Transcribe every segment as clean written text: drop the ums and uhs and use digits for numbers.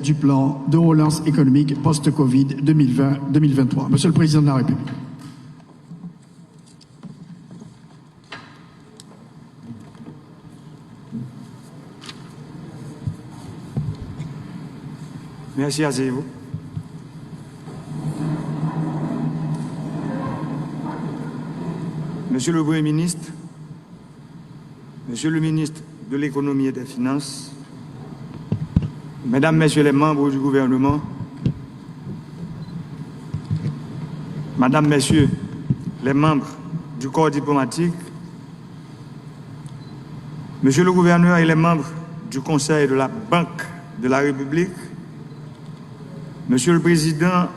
du plan de relance économique post-Covid 2020-2023. Monsieur le Président de la République. Merci, asseyez-vous. Monsieur le Premier ministre, Monsieur le ministre de l'Économie et des Finances, Mesdames, Messieurs les membres du gouvernement, Madame, Messieurs les membres du corps diplomatique, Monsieur le gouverneur et les membres du Conseil de la Banque de la République, Monsieur le Président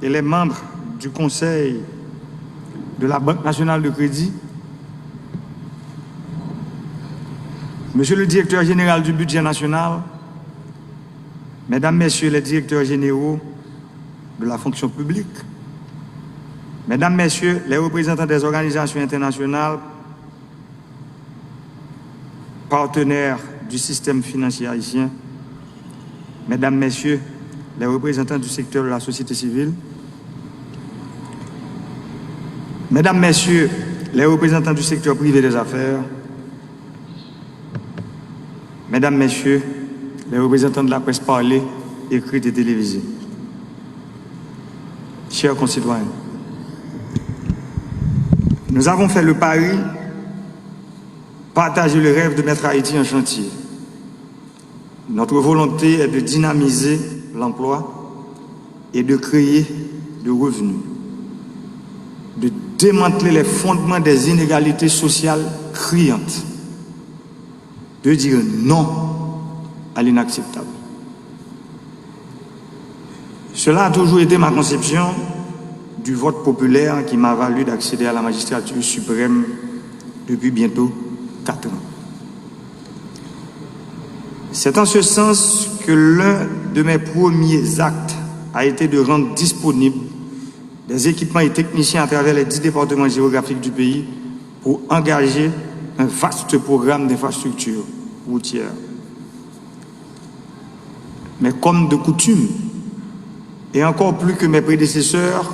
et les membres du Conseil de la Banque nationale de crédit, Monsieur le directeur général du budget national, Mesdames, Messieurs les directeurs généraux de la fonction publique, Mesdames, Messieurs les représentants des organisations internationales, partenaires du système financier haïtien, Mesdames, Messieurs les représentants du secteur de la société civile, Mesdames, Messieurs les représentants du secteur privé des affaires, Mesdames, Messieurs les représentants de la presse parlée, écrite et télévisée, chers concitoyens, nous avons fait le pari, partager le rêve de mettre Haïti en chantier. Notre volonté est de dynamiser l'emploi et de créer de revenus, de démanteler les fondements des inégalités sociales criantes, de dire non à l'inacceptable. Cela a toujours été ma conception du vote populaire qui m'a valu d'accéder à la magistrature suprême depuis bientôt 4 ans. C'est en ce sens que l'un de mes premiers actes a été de rendre disponibles des équipements et techniciens à travers les 10 départements géographiques du pays pour engager un vaste programme d'infrastructures routières. Mais comme de coutume, et encore plus que mes prédécesseurs,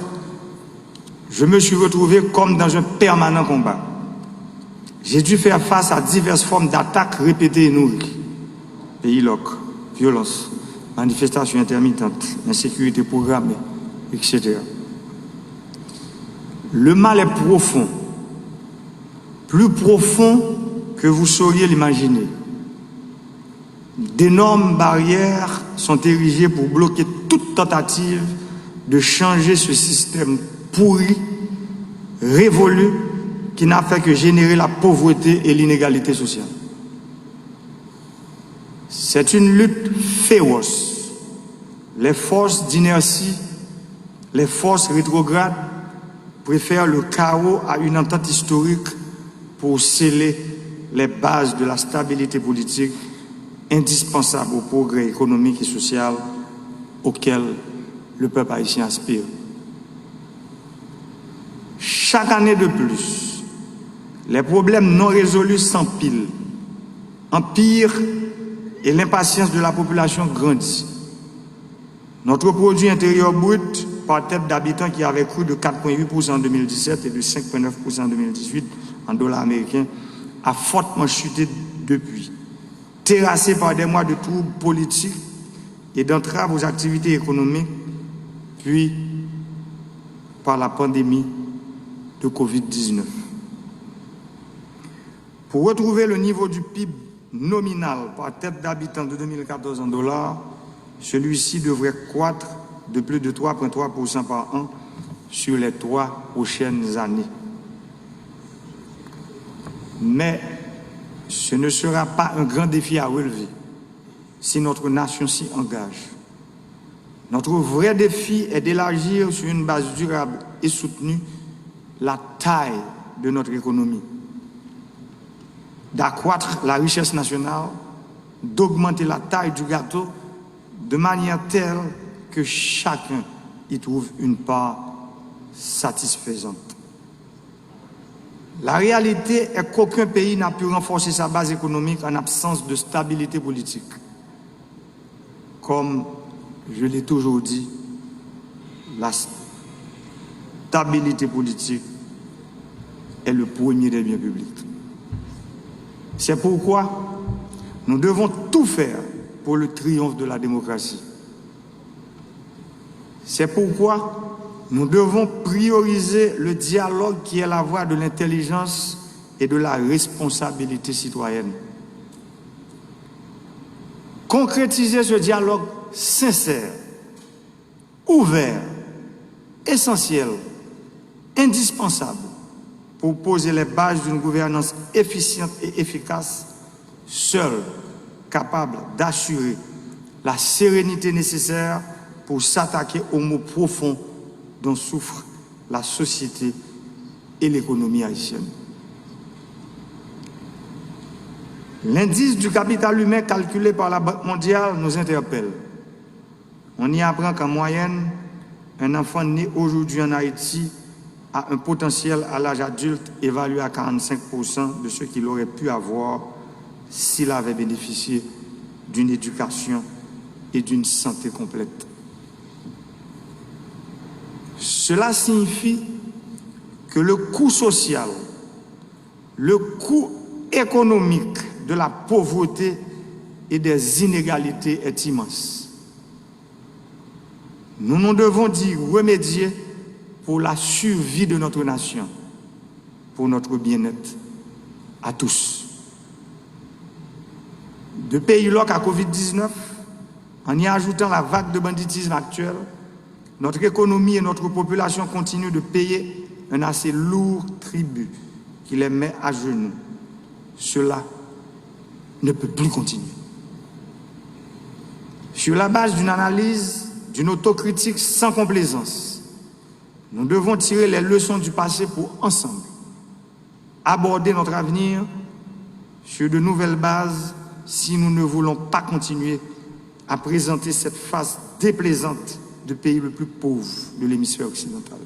je me suis retrouvé comme dans un permanent combat. J'ai dû faire face à diverses formes d'attaques répétées et nourries. Pays loc, violence, manifestations intermittentes, insécurité programmée, etc. Le mal est profond, plus profond que vous sauriez l'imaginer. D'énormes barrières sont érigées pour bloquer toute tentative de changer ce système pourri, révolu, qui n'a fait que générer la pauvreté et l'inégalité sociale. C'est une lutte féroce. Les forces d'inertie, les forces rétrogrades préfèrent le chaos à une entente historique pour sceller les bases de la stabilité politique indispensable au progrès économique et social auquel le peuple haïtien aspire. Chaque année de plus, les problèmes non résolus s'empilent, empirent et l'impatience de la population grandit. Notre produit intérieur brut par tête d'habitant qui avait cru de 4,8% en 2017 et de 5,9% en 2018 en dollars américains a fortement chuté depuis, terrassé par des mois de troubles politiques et d'entraves aux activités économiques, puis par la pandémie de Covid-19. Pour retrouver le niveau du PIB nominal par tête d'habitant de 2014 en dollars, celui-ci devrait croître de plus de 3,3% par an sur les 3 prochaines années. Mais ce ne sera pas un grand défi à relever si notre nation s'y engage. Notre vrai défi est d'élargir sur une base durable et soutenue la taille de notre économie, d'accroître la richesse nationale, d'augmenter la taille du gâteau de manière telle que chacun y trouve une part satisfaisante. La réalité est qu'aucun pays n'a pu renforcer sa base économique en absence de stabilité politique, comme je l'ai toujours dit, la stabilité politique est le premier des biens publics. C'est pourquoi nous devons tout faire pour le triomphe de la démocratie. C'est pourquoi nous devons prioriser le dialogue qui est la voie de l'intelligence et de la responsabilité citoyenne. Concrétiser ce dialogue sincère, ouvert, essentiel, indispensable pour poser les bases d'une gouvernance efficiente et efficace, seule capable d'assurer la sérénité nécessaire pour s'attaquer aux maux profonds dont souffrent la société et l'économie haïtienne. L'indice du capital humain calculé par la Banque mondiale nous interpelle. On y apprend qu'en moyenne, un enfant né aujourd'hui en Haïti a un potentiel à l'âge adulte évalué à 45% de ce qu'il aurait pu avoir s'il avait bénéficié d'une éducation et d'une santé complète. Cela signifie que le coût social, le coût économique de la pauvreté et des inégalités est immense. Nous nous devons d'y remédier pour la survie de notre nation, pour notre bien-être à tous. De pays loc à Covid-19, en y ajoutant la vague de banditisme actuelle, notre économie et notre population continuent de payer un assez lourd tribut qui les met à genoux. Cela ne peut plus continuer. Sur la base d'une analyse, d'une autocritique sans complaisance, nous devons tirer les leçons du passé pour ensemble aborder notre avenir sur de nouvelles bases si nous ne voulons pas continuer à présenter cette face déplaisante du pays le plus pauvre de l'hémisphère occidental.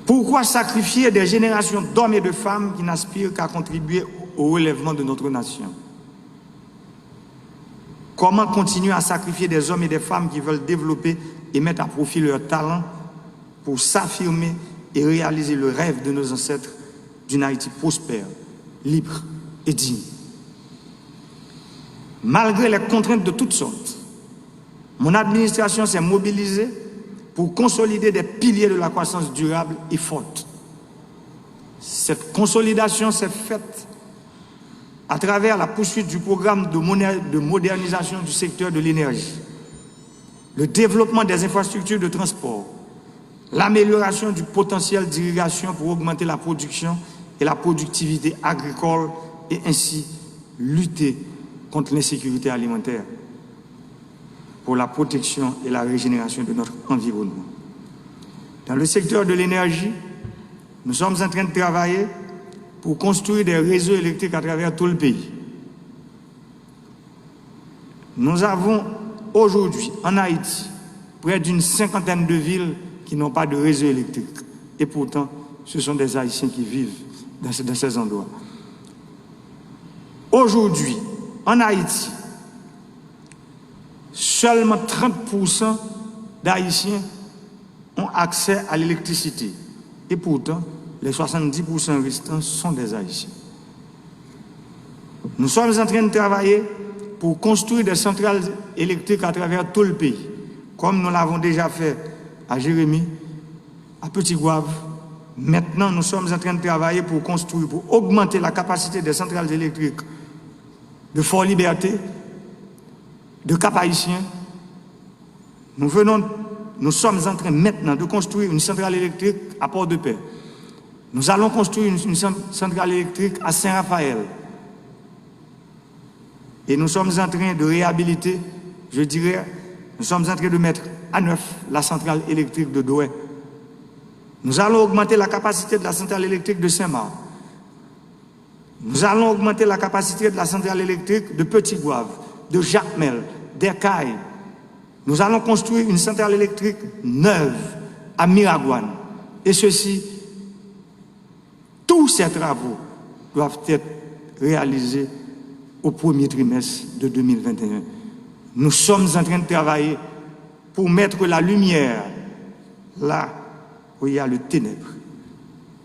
Pourquoi sacrifier des générations d'hommes et de femmes qui n'aspirent qu'à contribuer au relèvement de notre nation? Comment continuer à sacrifier des hommes et des femmes qui veulent développer et mettre à profit leur talent pour s'affirmer et réaliser le rêve de nos ancêtres d'une Haïti prospère, libre et digne? Malgré les contraintes de toutes sortes, mon administration s'est mobilisée pour consolider des piliers de la croissance durable et forte. Cette consolidation s'est faite à travers la poursuite du programme de modernisation du secteur de l'énergie, le développement des infrastructures de transport, l'amélioration du potentiel d'irrigation pour augmenter la production et la productivité agricole et ainsi lutter contre l'insécurité alimentaire, pour la protection et la régénération de notre environnement. Dans le secteur de l'énergie, nous sommes en train de travailler pour construire des réseaux électriques à travers tout le pays. Nous avons aujourd'hui en Haïti près d'une cinquantaine de villes qui n'ont pas de réseau électrique. Et pourtant, ce sont des Haïtiens qui vivent dans ces endroits. Aujourd'hui, en Haïti, seulement 30% d'Haïtiens ont accès à l'électricité. Et pourtant, les 70% restants sont des Haïtiens. Nous sommes en train de travailler pour construire des centrales électriques à travers tout le pays, comme nous l'avons déjà fait à Jérémie, à Petit-Gouave. Maintenant, nous sommes en train de travailler pour construire, pour augmenter la capacité des centrales électriques de Fort-Liberté, de Cap-Haïtien. Nous sommes en train maintenant de construire une centrale électrique à Port-de-Paix. Nous allons construire une centrale électrique à Saint-Raphaël. Et nous sommes en train de réhabiliter, je dirais, nous sommes en train de mettre à neuf la centrale électrique de Douai. Nous allons augmenter la capacité de la centrale électrique de Saint-Marc. Nous allons augmenter la capacité de la centrale électrique de Petit-Gouave, de Jacmel, d'Ercaille. Nous allons construire une centrale électrique neuve à Miragouane. Et tous ces travaux doivent être réalisés au premier trimestre de 2021. Nous sommes en train de travailler pour mettre la lumière là où il y a le ténèbre.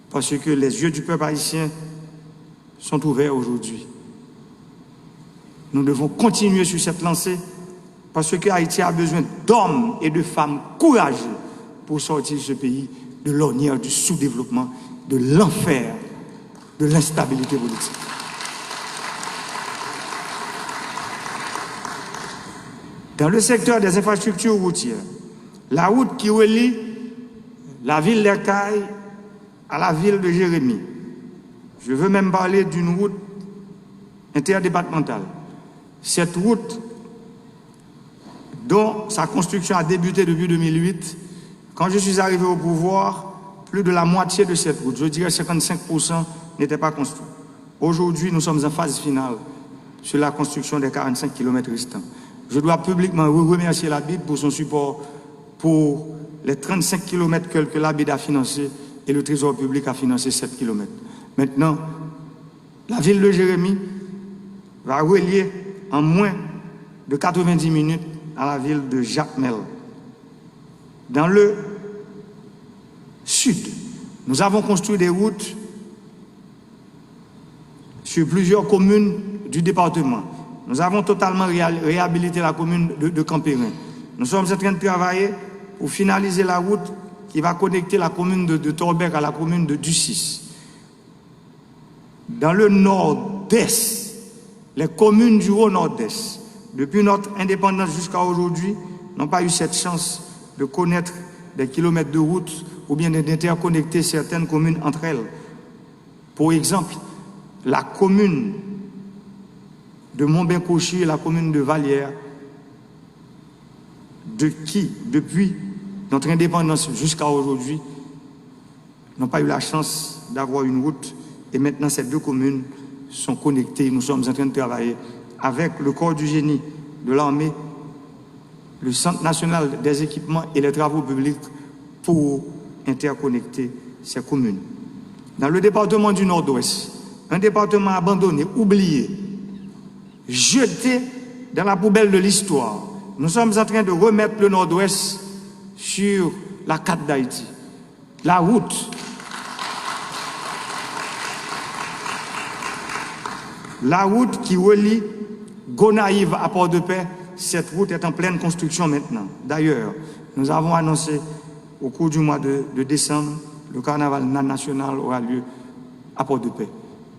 Parce que les yeux du peuple haïtien sont ouverts aujourd'hui. Nous devons continuer sur cette lancée parce que Haïti a besoin d'hommes et de femmes courageux pour sortir ce pays de l'ornière du sous-développement, de l'enfer, de l'instabilité politique. Dans le secteur des infrastructures routières, la route qui relie la ville d'Ercaille à la ville de Jérémie, je veux même parler d'une route interdépartementale. Cette route, dont sa construction a débuté depuis 2008, quand je suis arrivé au pouvoir, plus de la moitié de cette route, je dirais 55%, n'était pas construite. Aujourd'hui, nous sommes en phase finale sur la construction des 45 km restants. Je dois publiquement remercier la BID pour son support pour les 35 km que la BID a financé et le Trésor public a financé 7 km. Maintenant, la ville de Jérémie va relier en moins de 90 minutes à la ville de Jacmel. Dans le sud, nous avons construit des routes sur plusieurs communes du département. Nous avons totalement réhabilité la commune de Campérin. Nous sommes en train de travailler pour finaliser la route qui va connecter la commune de Torbec à la commune de Ducis. Dans le nord-est, les communes du haut nord-est, depuis notre indépendance jusqu'à aujourd'hui, n'ont pas eu cette chance de connaître des kilomètres de route ou bien d'interconnecter certaines communes entre elles. Pour exemple, la commune de Montbain-Cauchy et la commune de Vallière, de qui, depuis notre indépendance jusqu'à aujourd'hui, n'ont pas eu la chance d'avoir une route. Et maintenant, ces deux communes sont connectées. Nous sommes en train de travailler avec le corps du génie de l'armée, le Centre national des équipements et les travaux publics pour interconnecter ces communes. Dans le département du Nord-Ouest, un département abandonné, oublié, jeté dans la poubelle de l'histoire, nous sommes en train de remettre le Nord-Ouest sur la carte d'Haïti. La route qui relie Gonaïve à Port-de-Paix, cette route est en pleine construction maintenant. D'ailleurs, nous avons annoncé au cours du mois de décembre, le carnaval national aura lieu à Port-de-Paix.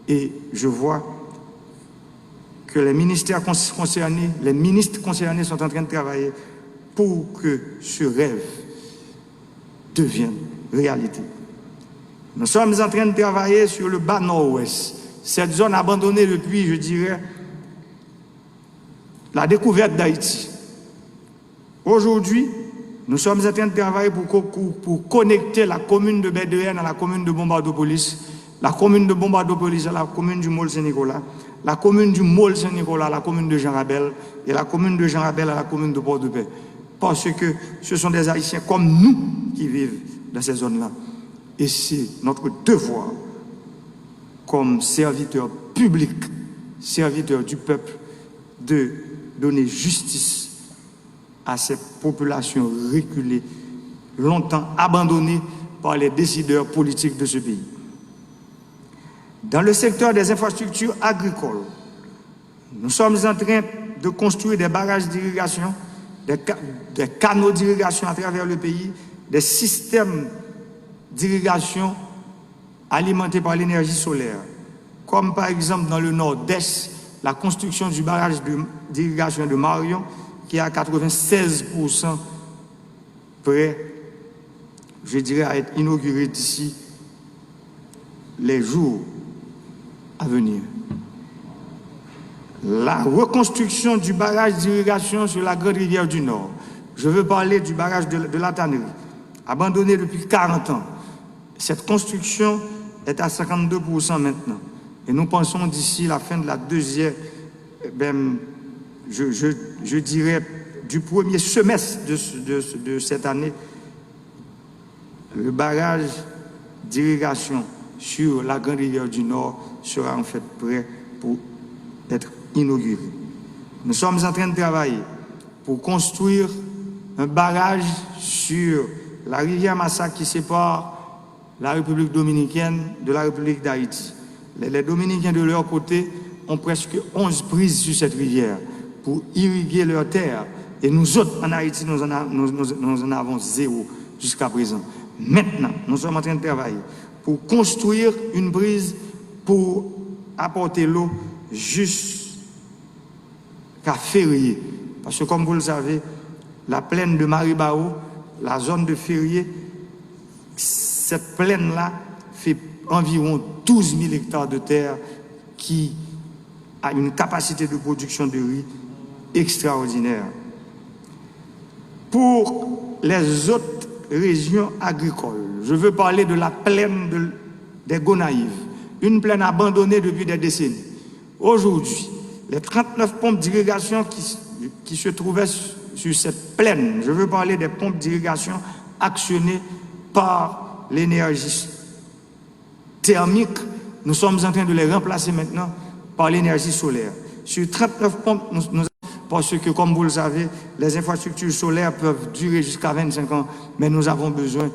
Et je vois que les ministères concernés, les ministres concernés sont en train de travailler pour que ce rêve devienne réalité. Nous sommes en train de travailler sur le bas nord-ouest, cette zone abandonnée depuis, je dirais, la découverte d'Haïti. Aujourd'hui, nous sommes en train de travailler pour connecter la commune de Bédéenne à la commune de Bombardopolis, la commune de Bombardopolis à la commune du Môle Saint-Nicolas, la commune du Môle Saint-Nicolas à la commune de Jean-Rabel et la commune de Jean-Rabel à la commune de Port-de-Paix. Parce que ce sont des Haïtiens comme nous qui vivent dans ces zones-là. Et c'est notre devoir, comme serviteurs publics, serviteurs du peuple, de donner justice à ces populations reculées, longtemps abandonnées par les décideurs politiques de ce pays. Dans le secteur des infrastructures agricoles, nous sommes en train de construire des barrages d'irrigation, des canaux d'irrigation à travers le pays, des systèmes d'irrigation alimentés par l'énergie solaire, comme par exemple dans le nord-est, la construction du barrage d'irrigation de Marion, qui est à 96% prêt, je dirais, à être inauguré d'ici les jours à venir. La reconstruction du barrage d'irrigation sur la Grande Rivière du Nord. Je veux parler du barrage de la Tannerie, abandonné depuis 40 ans. Cette construction est à 52% maintenant. Et nous pensons d'ici la fin de la deuxième, je dirais, du premier semestre de cette année, le barrage d'irrigation sur la Grande Rivière du Nord sera en fait prêt pour être inauguré. Nous sommes en train de travailler pour construire un barrage sur la rivière Massa qui sépare la République dominicaine de la République d'Haïti. Les Dominicains de leur côté ont presque 11 prises sur cette rivière pour irriguer leurs terres. Et nous autres, en Haïti, nous en avons 0 jusqu'à présent. Maintenant, nous sommes en train de travailler pour construire une brise pour apporter l'eau jusqu'à Ferrier. Parce que comme vous le savez, la plaine de Maribao, la zone de Ferrier, cette plaine-là fait environ 12 000 hectares de terre qui a une capacité de production de riz extraordinaire. Pour les autres régions agricoles, je veux parler de la plaine des Gonaïves, une plaine abandonnée depuis des décennies. Aujourd'hui, les 39 pompes d'irrigation qui se trouvaient sur cette plaine, je veux parler des pompes d'irrigation actionnées par l'énergie thermique, nous sommes en train de les remplacer maintenant par l'énergie solaire. Sur 39 pompes, parce que, comme vous le savez, les infrastructures solaires peuvent durer jusqu'à 25 ans, mais nous avons besoin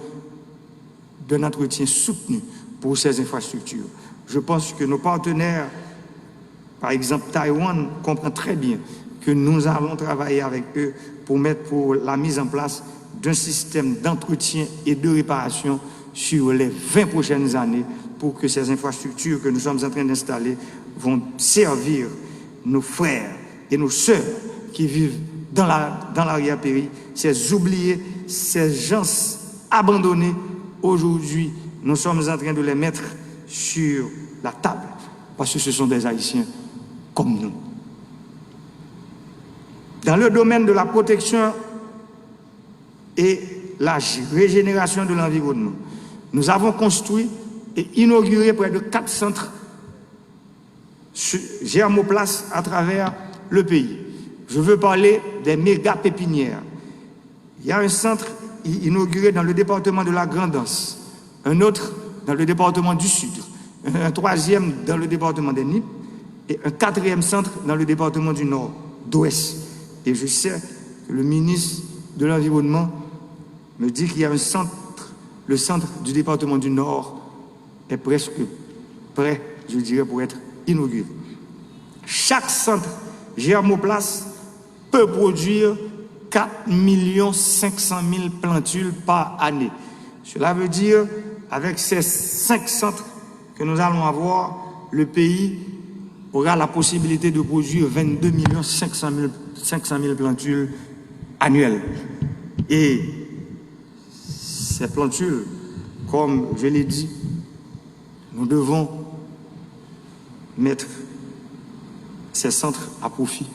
d'un entretien soutenu pour ces infrastructures. Je pense que nos partenaires, par exemple Taïwan, comprennent très bien que nous allons travailler avec eux pour la mise en place d'un système d'entretien et de réparation sur les 20 prochaines années pour que ces infrastructures que nous sommes en train d'installer vont servir nos frères et nos sœurs qui vivent dans l'arrière-pays, ces oubliés, ces gens abandonnés. Aujourd'hui, nous sommes en train de les mettre sur la table parce que ce sont des Haïtiens comme nous. Dans le domaine de la protection et la régénération de l'environnement, nous avons construit et inauguré près de 4 centres germoplastes à travers le pays. Je veux parler des méga pépinières. Il y a un centre inauguré dans le département de la Grand'Anse, un autre dans le département du Sud, un troisième dans le département des Nippes et un 4e centre dans le département du Nord-Ouest. Et je sais que le ministre de l'Environnement me dit qu'il y a un centre, le centre du département du Nord est presque prêt, je dirais, pour être inauguré. Chaque centre germoplaste peut produire 4 500 000 plantules par année. Cela veut dire, avec ces 5 centres que nous allons avoir, le pays aura la possibilité de produire 22 500 000 plantules annuelles. Et ces plantules, comme je l'ai dit, nous devons mettre ces centres à profit.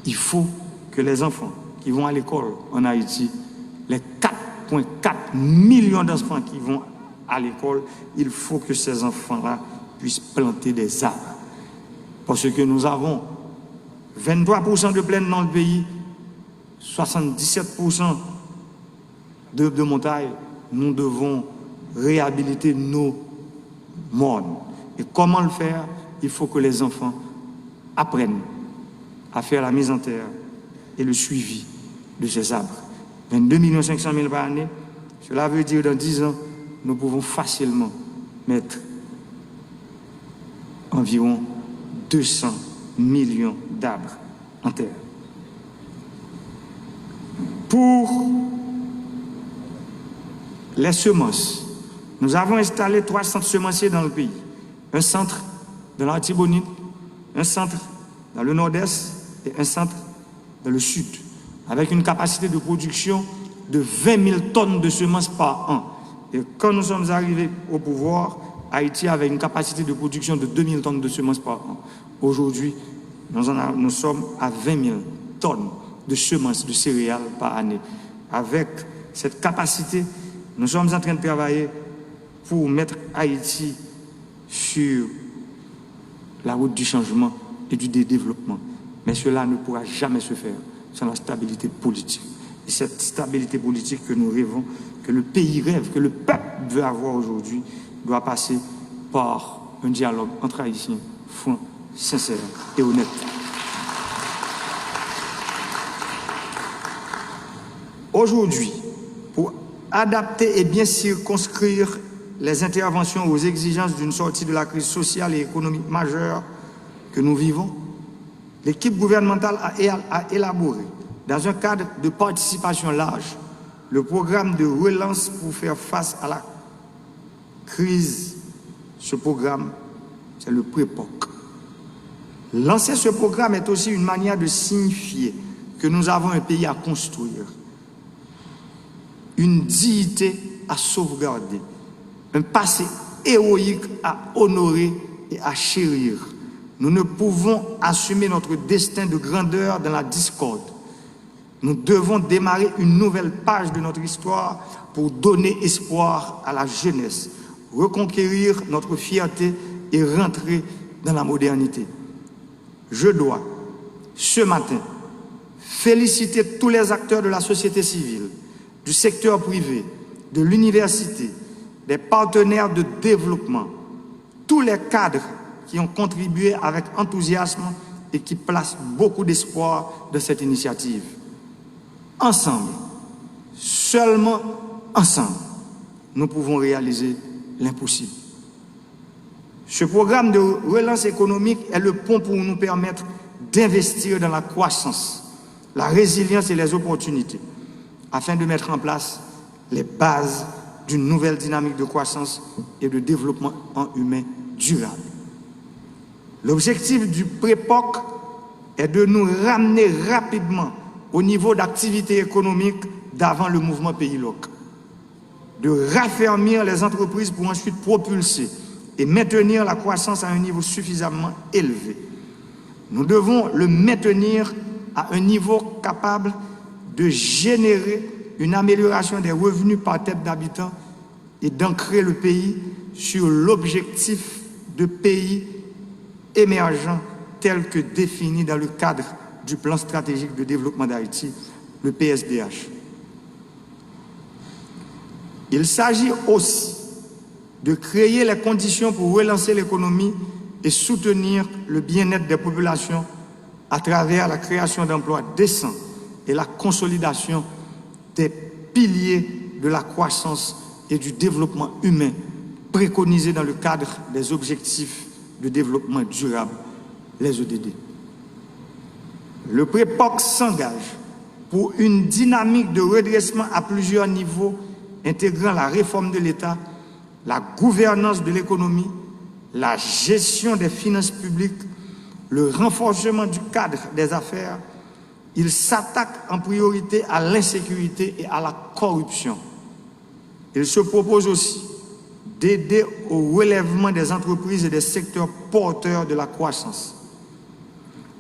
Il faut que les enfants qui vont à l'école en Haïti, les 4,4 millions d'enfants qui vont à l'école, il faut que ces enfants-là puissent planter des arbres. Parce que nous avons 23% de plaine dans le pays, 77% de montagne. Nous devons réhabiliter nos mornes. Et comment le faire? Il faut que les enfants apprennent à faire la mise en terre et le suivi de ces arbres. 22 500 000 par année, cela veut dire dans 10 ans, nous pouvons facilement mettre environ 200 millions d'arbres en terre. Pour les semences, nous avons installé 3 centres semenciers dans le pays. Un centre dans l'Artibonite, un centre dans le nord-est et un centre dans le sud, avec une capacité de production de 20 000 tonnes de semences par an. Et quand nous sommes arrivés au pouvoir, Haïti avait une capacité de production de 2 000 tonnes de semences par an. Aujourd'hui, nous sommes à 20 000 tonnes de semences de céréales par année. Avec cette capacité, nous sommes en train de travailler pour mettre Haïti sur la route du changement et du développement. Mais cela ne pourra jamais se faire sans la stabilité politique. Et cette stabilité politique que nous rêvons, que le pays rêve, que le peuple veut avoir aujourd'hui, doit passer par un dialogue entre Haïtiens franc, sincère et honnête. Aujourd'hui, pour adapter et bien circonscrire les interventions aux exigences d'une sortie de la crise sociale et économique majeure que nous vivons, l'équipe gouvernementale a élaboré, dans un cadre de participation large, le programme de relance pour faire face à la crise. Ce programme, c'est le PREPOC. Lancer ce programme est aussi une manière de signifier que nous avons un pays à construire, une dignité à sauvegarder, un passé héroïque à honorer et à chérir. Nous ne pouvons assumer notre destin de grandeur dans la discorde. Nous devons démarrer une nouvelle page de notre histoire pour donner espoir à la jeunesse, reconquérir notre fierté et rentrer dans la modernité. Je dois, ce matin, féliciter tous les acteurs de la société civile, du secteur privé, de l'université, des partenaires de développement, tous les cadres qui ont contribué avec enthousiasme et qui placent beaucoup d'espoir dans cette initiative. Ensemble, seulement ensemble, nous pouvons réaliser l'impossible. Ce programme de relance économique est le pont pour nous permettre d'investir dans la croissance, la résilience et les opportunités, afin de mettre en place les bases d'une nouvelle dynamique de croissance et de développement humain durable. L'objectif du PREPOC est de nous ramener rapidement au niveau d'activité économique d'avant le mouvement Pays Loc, de raffermir les entreprises pour ensuite propulser et maintenir la croissance à un niveau suffisamment élevé. Nous devons le maintenir à un niveau capable de générer une amélioration des revenus par tête d'habitant et d'ancrer le pays sur l'objectif de pays émergent tel que défini dans le cadre du plan stratégique de développement d'Haïti, le PSDH. Il s'agit aussi de créer les conditions pour relancer l'économie et soutenir le bien-être des populations à travers la création d'emplois décents et la consolidation des piliers de la croissance et du développement humain préconisés dans le cadre des objectifs de développement durable, les ODD. Le PREPOC s'engage pour une dynamique de redressement à plusieurs niveaux intégrant la réforme de l'État, la gouvernance de l'économie, la gestion des finances publiques, le renforcement du cadre des affaires. Il s'attaque en priorité à l'insécurité et à la corruption. Il se propose aussi d'aider au relèvement des entreprises et des secteurs porteurs de la croissance.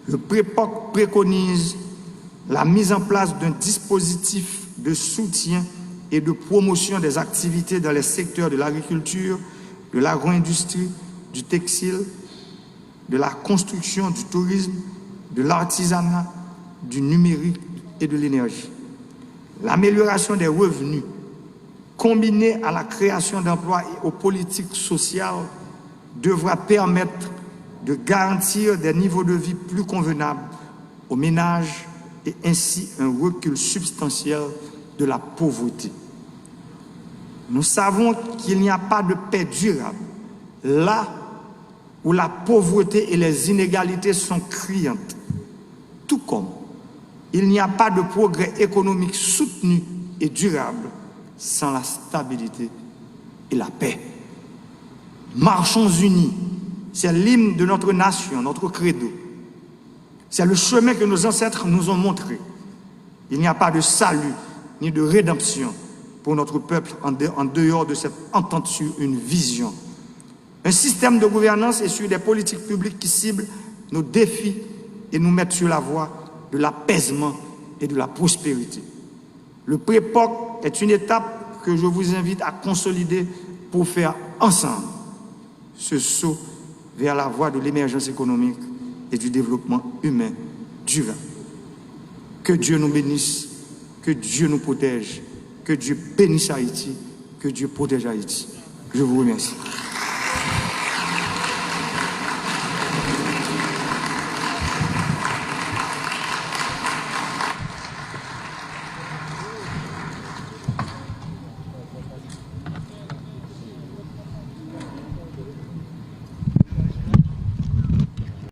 Le PREPOC préconise la mise en place d'un dispositif de soutien et de promotion des activités dans les secteurs de l'agriculture, de l'agro-industrie, du textile, de la construction, du tourisme, de l'artisanat, du numérique et de l'énergie. L'amélioration des revenus, combinée à la création d'emplois et aux politiques sociales, devra permettre de garantir des niveaux de vie plus convenables aux ménages et ainsi un recul substantiel de la pauvreté. Nous savons qu'il n'y a pas de paix durable là où la pauvreté et les inégalités sont criantes, tout comme il n'y a pas de progrès économique soutenu et durable sans la stabilité et la paix. Marchons unis, c'est l'hymne de notre nation, notre credo. C'est le chemin que nos ancêtres nous ont montré. Il n'y a pas de salut ni de rédemption pour notre peuple en dehors de cette entente sur une vision. Un système de gouvernance et sur des politiques publiques qui ciblent nos défis et nous mettent sur la voie de l'apaisement et de la prospérité. Le PREPOC est une étape que je vous invite à consolider pour faire ensemble ce saut vers la voie de l'émergence économique et du développement humain durable. Que Dieu nous bénisse, que Dieu nous protège, que Dieu bénisse Haïti, que Dieu protège Haïti. Je vous remercie.